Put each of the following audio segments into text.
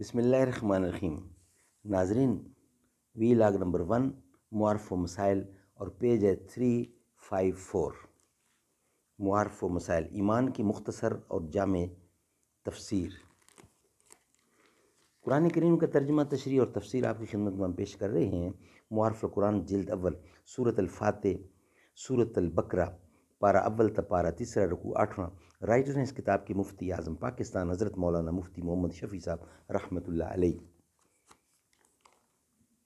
بسم اللہ الرحمن الرحیم۔ ناظرین، وی لاگ نمبر 1 معارف و مسائل اور پیج ہے 354۔ معارف و مسائل، ایمان کی مختصر اور جامع تفسیر۔ قرآن کریم کا ترجمہ، تشریح اور تفسیر آپ کی خدمت میں ہم پیش کر رہے ہیں۔ معارف القرآن جلد اول، سورۃ الفاتح، سورۃ البقرہ، پارہ اول تا پارہ تیسرا، رکوع 8واں۔ رائٹر ہیں اس کتاب کے مفتی اعظم پاکستان حضرت مولانا مفتی محمد شفیع صاحب رحمۃ اللہ علیہ۔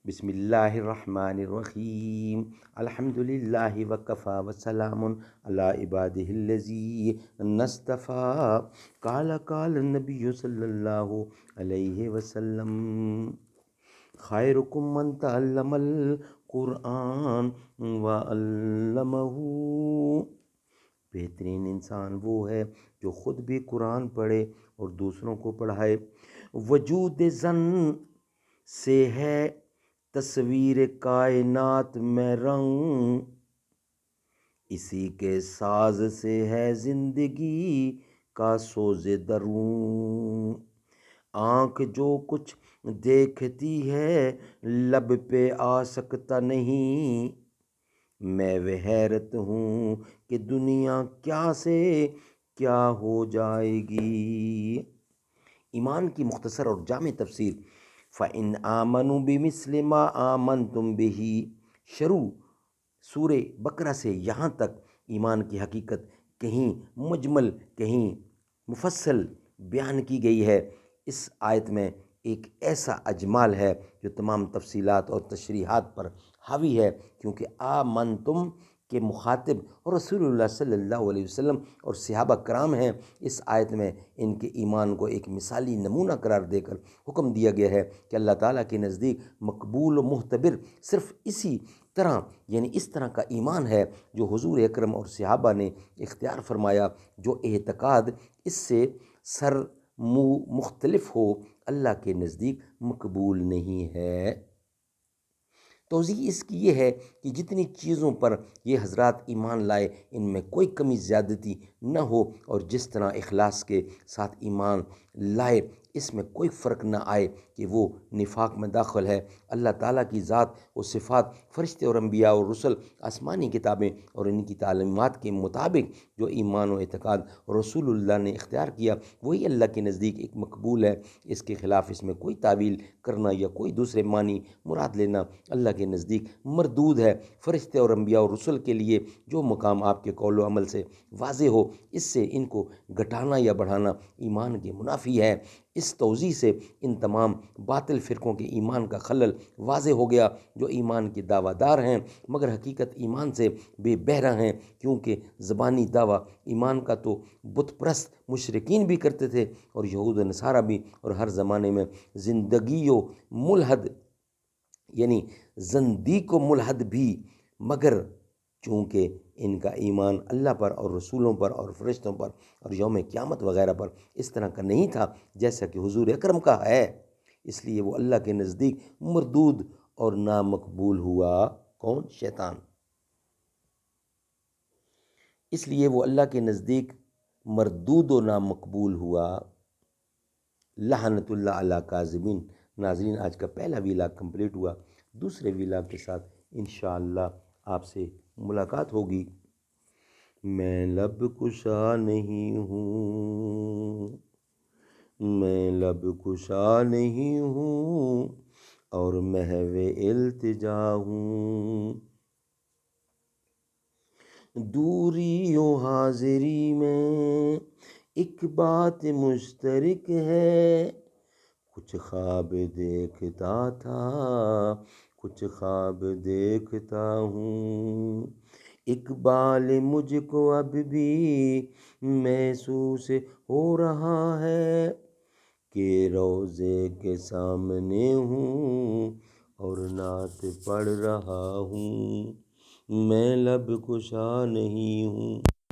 بسم اللہ الرحمن الرحیم۔ الحمد للہ وکفی وسلام علی عبادہ الذین اصطفی۔ قال النبی صلی اللہ علیہ وسلم، خیرکم من تعلم القرآن وعلمہ۔ بہترین انسان وہ ہے جو خود بھی قرآن پڑھے اور دوسروں کو پڑھائے۔ وجود زن سے ہے تصویر کائنات میں رنگ، اسی کے ساز سے ہے زندگی کا سوز درون۔ آنکھ جو کچھ دیکھتی ہے لب پہ آ سکتا نہیں، میں وہ حیرت ہوں کہ دنیا کیا سے کیا ہو جائے گی۔ ایمان کی مختصر اور جامع تفسیر۔ فَإِنْ آمَنُوا بِمِثْلِ مَا آمَنْتُمْ بِهِ۔ شروع سورہ بقرہ سے یہاں تک ایمان کی حقیقت کہیں مجمل کہیں مفصل بیان کی گئی ہے۔ اس آیت میں ایک ایسا اجمال ہے جو تمام تفصیلات اور تشریحات پر حاوی ہے، کیونکہ آمنتم کے مخاطب اور رسول اللہ صلی اللہ علیہ وسلم اور صحابہ کرام ہیں۔ اس آیت میں ان کے ایمان کو ایک مثالی نمونہ قرار دے کر حکم دیا گیا ہے کہ اللہ تعالیٰ کے نزدیک مقبول و معتبر صرف اسی طرح یعنی اس طرح کا ایمان ہے جو حضور اکرم اور صحابہ نے اختیار فرمایا۔ جو اعتقاد اس سے سر مختلف ہو اللہ کے نزدیک مقبول نہیں ہے۔ توضیح اس کی یہ ہے کہ جتنی چیزوں پر یہ حضرات ایمان لائے ان میں کوئی کمی زیادتی نہ ہو، اور جس طرح اخلاص کے ساتھ ایمان لائے اس میں کوئی فرق نہ آئے کہ وہ نفاق میں داخل ہے۔ اللہ تعالیٰ کی ذات و صفات، فرشتے اور انبیاء اور رسل، آسمانی کتابیں اور ان کی تعلیمات کے مطابق جو ایمان و اعتقاد رسول اللہ نے اختیار کیا وہی اللہ کے نزدیک ایک مقبول ہے۔ اس کے خلاف اس میں کوئی تعویل کرنا یا کوئی دوسرے معنی مراد لینا اللہ کے نزدیک مردود ہے۔ فرشتے اور انبیاء اور رسل کے لیے جو مقام آپ کے قول و عمل سے واضح ہو، اس سے ان کو گھٹانا یا بڑھانا ایمان کے منافی ہے۔ اس توضیح سے ان تمام باطل فرقوں کے ایمان کا خلل واضح ہو گیا جو ایمان کے دعویٰ دار ہیں مگر حقیقت ایمان سے بے بہرہ ہیں، کیونکہ زبانی دعویٰ ایمان کا تو بت پرست مشرکین بھی کرتے تھے اور یہود و نصارہ بھی، اور ہر زمانے میں زندگی و ملحد یعنی زندیق و ملحد بھی، مگر چونکہ ان کا ایمان اللہ پر اور رسولوں پر اور فرشتوں پر اور یوم قیامت وغیرہ پر اس طرح کا نہیں تھا جیسا کہ حضور اکرم کا ہے، اس لیے وہ اللہ کے نزدیک مردود اور نامقبول ہوا۔ کون؟ شیطان۔ اس لیے وہ اللہ کے نزدیک مردود و نامقبول ہوا۔ لعنت اللہ علی کاذبین۔ ناظرین، آج کا پہلا ویلاگ کمپلیٹ ہوا۔ دوسرے ویلاگ کے ساتھ انشاءاللہ آپ سے ملاقات ہوگی۔ میں لب کشا نہیں ہوں، میں لب کشا نہیں ہوں اور محو التجا ہوں، دوری و حاضری میں ایک بات مشترک ہے، کچھ خواب دیکھتا تھا کچھ خواب دیکھتا ہوں، اقبال مجھ کو اب بھی محسوس ہو رہا ہے کہ روضے کے سامنے ہوں اور نعت پڑھ رہا ہوں، میں لب کشا نہیں ہوں۔